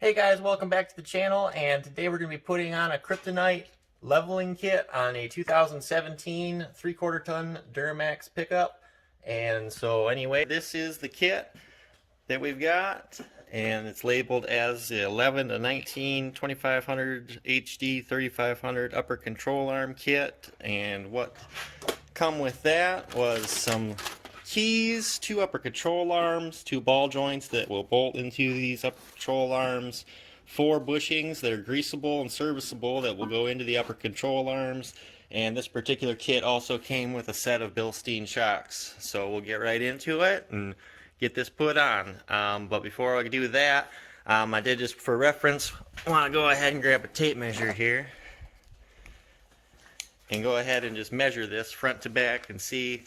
Hey guys, welcome back to the channel, and today we're going to be putting on a Kryptonite leveling kit on a 2017 3/4 ton Duramax pickup. And so anyway, this is the kit that we've got, and it's labeled as the 11 to 19 2500 HD 3500 upper control arm kit. And what come with that was some keys, two upper control arms, two ball joints that will bolt into these upper control arms, four bushings that are greasable and serviceable that will go into the upper control arms, and this particular kit also came with a set of Bilstein shocks. So we'll get right into it and get this put on. But before I do that, I did, just for reference, want to go ahead and grab a tape measure here and go ahead and just measure this front to back and see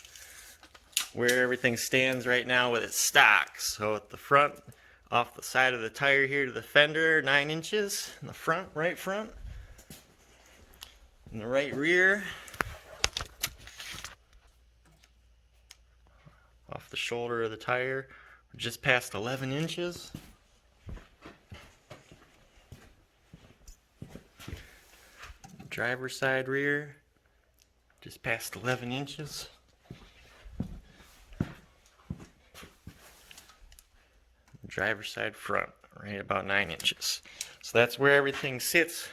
where everything stands right now with its stock. So at the front, off the side of the tire here to the fender, 9 inches in the front, right front. In the right rear, off the shoulder of the tire, we're just past 11 inches. Driver's side rear, just past 11 inches. Driver's side front, right about 9 inches. So that's where everything sits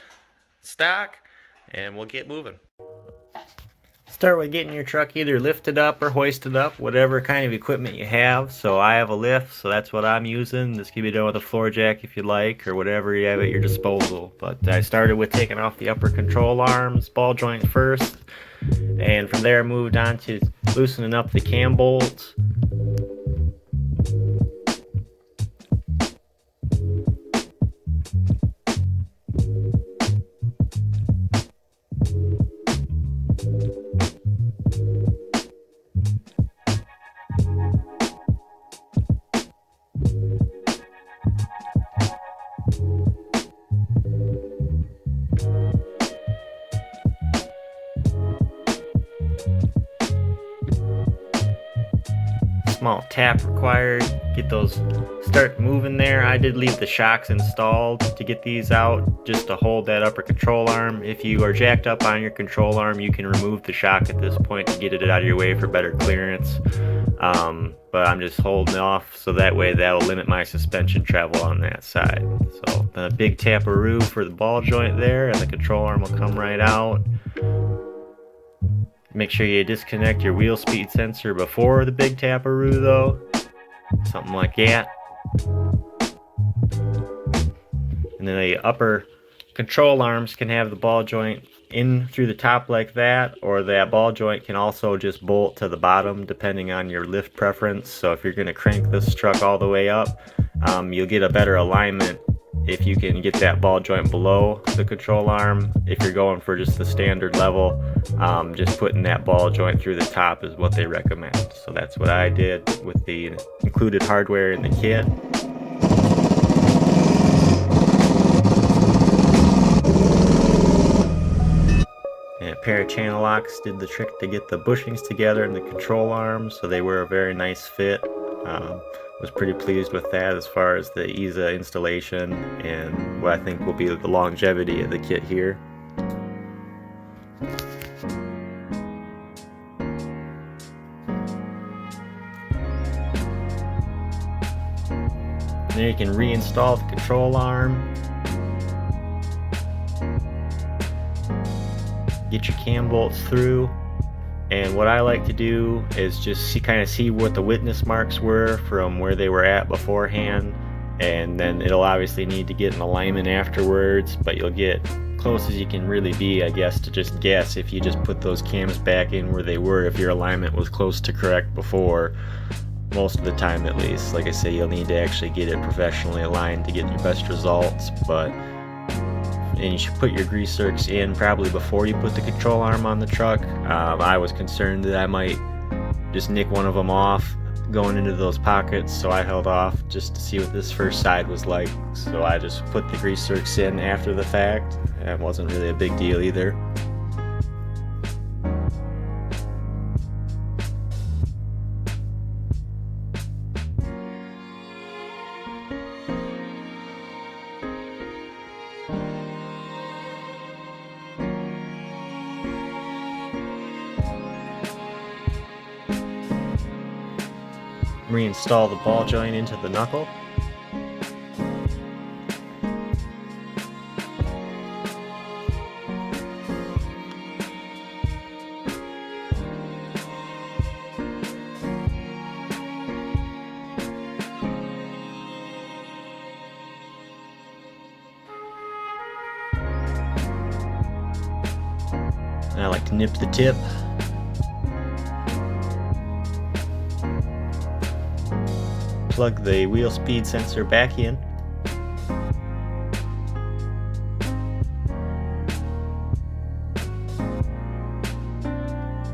stock, and we'll get moving. Start with getting your truck either lifted up or hoisted up, whatever kind of equipment you have. So I have a lift, so that's what I'm using. This can be done with a floor jack if you like, or whatever you have at your disposal. But I started with taking off the upper control arms, ball joint first, and from there moved on to loosening up the cam bolts. Small tap required, get those start moving there. I did leave the shocks installed to get these out, just to hold that upper control arm. If you are jacked up on your control arm, you can remove the shock at this point to get it out of your way for better clearance. But I'm just holding off, so that way that'll limit my suspension travel on that side. So the big taparoo for the ball joint there, and the control arm will come right out. Make sure you disconnect your wheel speed sensor before the big taparoo though. Something like that. And then the upper control arms can have the ball joint in through the top like that, or that ball joint can also just bolt to the bottom depending on your lift preference. So if you're going to crank this truck all the way up, you'll get a better alignment if you can get that ball joint below the control arm. If you're going for just the standard level, just putting that ball joint through the top is what they recommend. So that's what I did with the included hardware in the kit. And a pair of channel locks did the trick to get the bushings together and the control arms, so they were a very nice fit. Was pretty pleased with that as far as the ease of installation and what I think will be the longevity of the kit here. And then you can reinstall the control arm, get your cam bolts through. And what I like to do is just kind of see what the witness marks were from where they were at beforehand, and then it'll obviously need to get an alignment afterwards, but you'll get close as you can really be, I guess, to just guess if you just put those cams back in where they were, if your alignment was close to correct before, most of the time at least. Like I say, you'll need to actually get it professionally aligned to get your best results, and you should put your grease zerks in probably before you put the control arm on the truck. I was concerned that I might just nick one of them off going into those pockets, so I held off just to see what this first side was like. So I just put the grease zerks in after the fact. It wasn't really a big deal either. reinstall the ball joint into the knuckle. And I like to nip the tip. Plug the wheel speed sensor back in.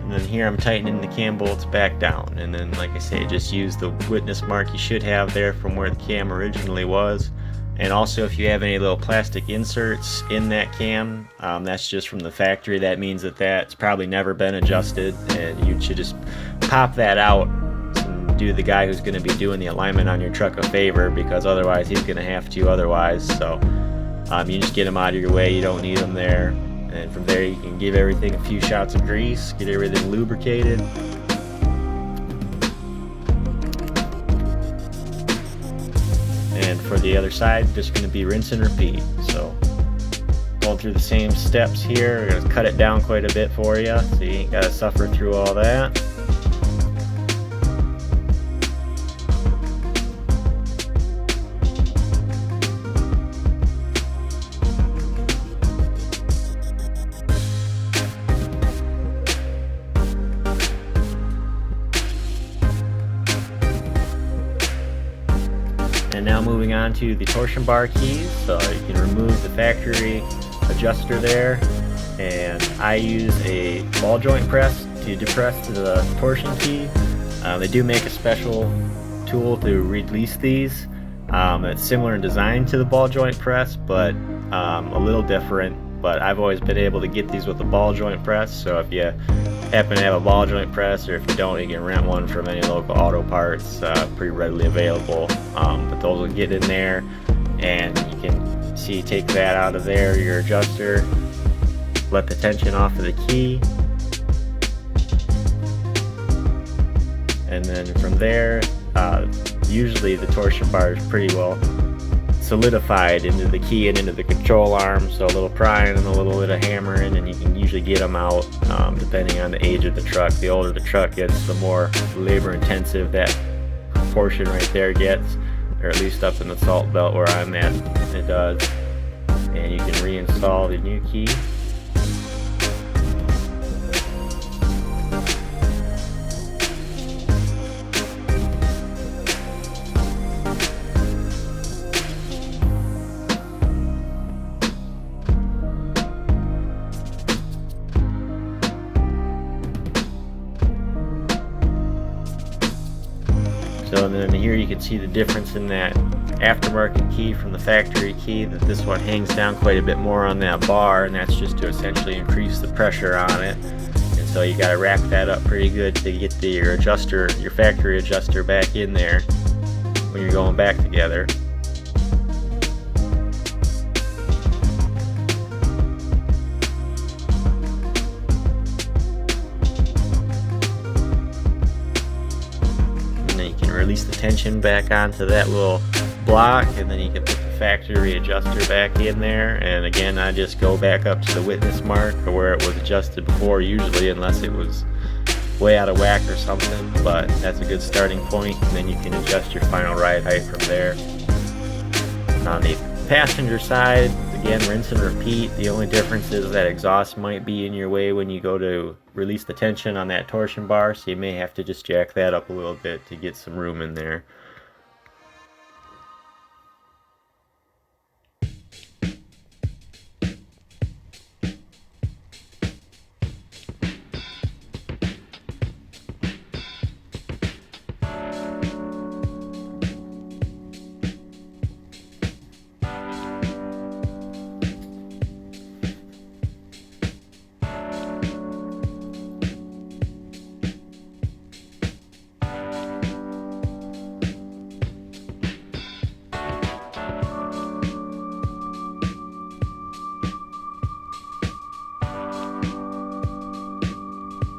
And then here I'm tightening the cam bolts back down. And then, like I say, just use the witness mark you should have there from where the cam originally was. And also, if you have any little plastic inserts in that cam, that's just from the factory. That means that that's probably never been adjusted, and you should just pop that out and do the guy who's going to be doing the alignment on your truck a favor, because otherwise he's going to have to otherwise. So you just get them out of your way. You don't need them there. And from there, you can give everything a few shots of grease, get everything lubricated. And for the other side, just going to be rinse and repeat. So going through the same steps here. We're going to cut it down quite a bit for you, so you ain't got to suffer through all that. And now moving on to the torsion bar keys. So you can remove the factory adjuster there, and I use a ball joint press to depress the torsion key. They do make a special tool to release these. It's similar in design to the ball joint press, but a little different. But I've always been able to get these with a ball joint press, so if you happen to have a ball joint press, or if you don't, you can rent one from any local auto parts, pretty readily available. But those will get in there, and you can see, take that out of there, your adjuster, let the tension off of the key, and then from there, usually the torsion bar is pretty well solidified into the key and into the control arm, so a little prying and a little bit of hammering, and you can usually get them out depending on the age of the truck. The older the truck gets, the more labor intensive that portion right there gets, or at least up in the salt belt where I'm at, it does. And you can reinstall the new key. So then here you can see the difference in that aftermarket key from the factory key, that this one hangs down quite a bit more on that bar, and that's just to essentially increase the pressure on it. And so you got to rack that up pretty good to get your adjuster, your factory adjuster, back in there when you're going back together. Release the tension back onto that little block, and then you can put the factory adjuster back in there. And again, I just go back up to the witness mark or where it was adjusted before, usually, unless it was way out of whack or something, but that's a good starting point, and then you can adjust your final ride height from there. On the passenger side, again, rinse and repeat. The only difference is that exhaust might be in your way when you go to release the tension on that torsion bar, so you may have to just jack that up a little bit to get some room in there.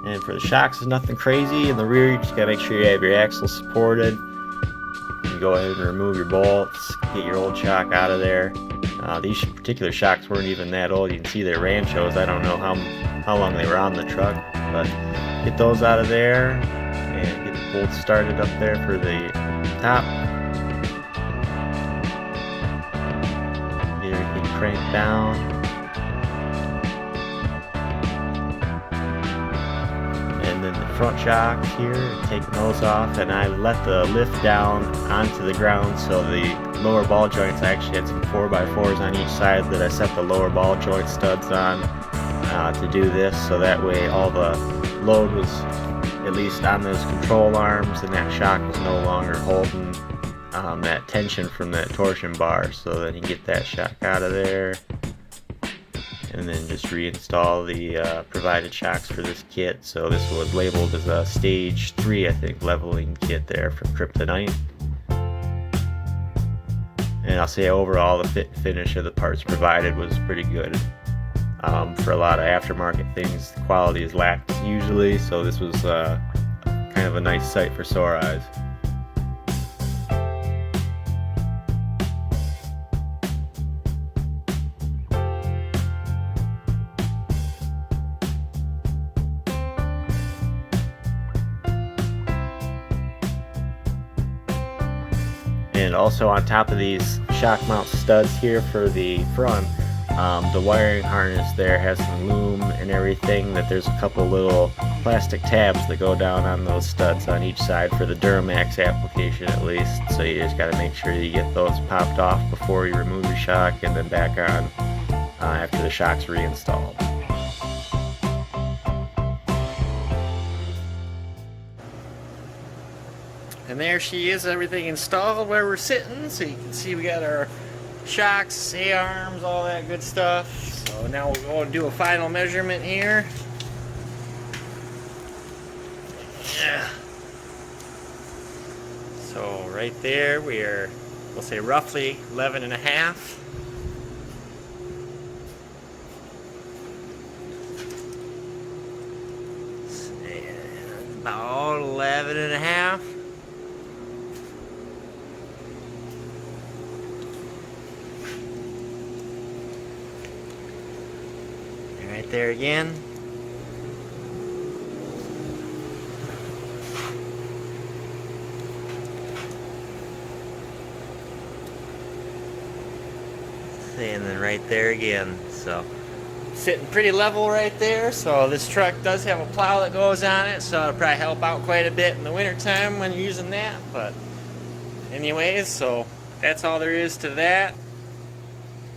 And for the shocks, it's nothing crazy. In the rear, you just gotta make sure you have your axles supported. can go ahead and remove your bolts, get your old shock out of there. These particular shocks weren't even that old. You can see they're Ranchos. I don't know how long they were on the truck, but get those out of there and get the bolts started up there for the top. Get everything cranked down. And then the front shocks here, taking those off, and I let the lift down onto the ground so the lower ball joints, I actually had some 4x4s on each side that I set the lower ball joint studs on to do this, so that way all the load was at least on those control arms and that shock was no longer holding that tension from that torsion bar. So then you get that shock out of there and then just reinstall the provided shocks for this kit. So this was labeled as a stage 3, I think, leveling kit there from Kryptonite. And I'll say overall the fit and finish of the parts provided was pretty good. For a lot of aftermarket things, the quality is lacked usually, so this was kind of a nice sight for sore eyes. And also on top of these shock mount studs here for the front, the wiring harness there has some loom and everything, that there's a couple little plastic tabs that go down on those studs on each side for the Duramax application at least. So you just got to make sure you get those popped off before you remove your shock and then back on after the shock's reinstalled. And there she is, everything installed where we're sitting. So you can see we got our shocks, A-arms, all that good stuff. So now we'll go and do a final measurement here. Yeah. So right there we'll say roughly 11.5. About 11.5. Right there again. And then right there again. So sitting pretty level right there. So this truck does have a plow that goes on it, so it'll probably help out quite a bit in the winter time when you're using that. But anyways, so that's all there is to that.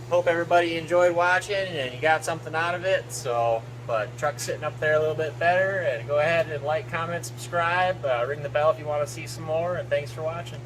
Hope everybody enjoyed watching and you got something out of it. So, but truck's sitting up there a little bit better. And go ahead and like, comment, subscribe, ring the bell if you want to see some more. And thanks for watching.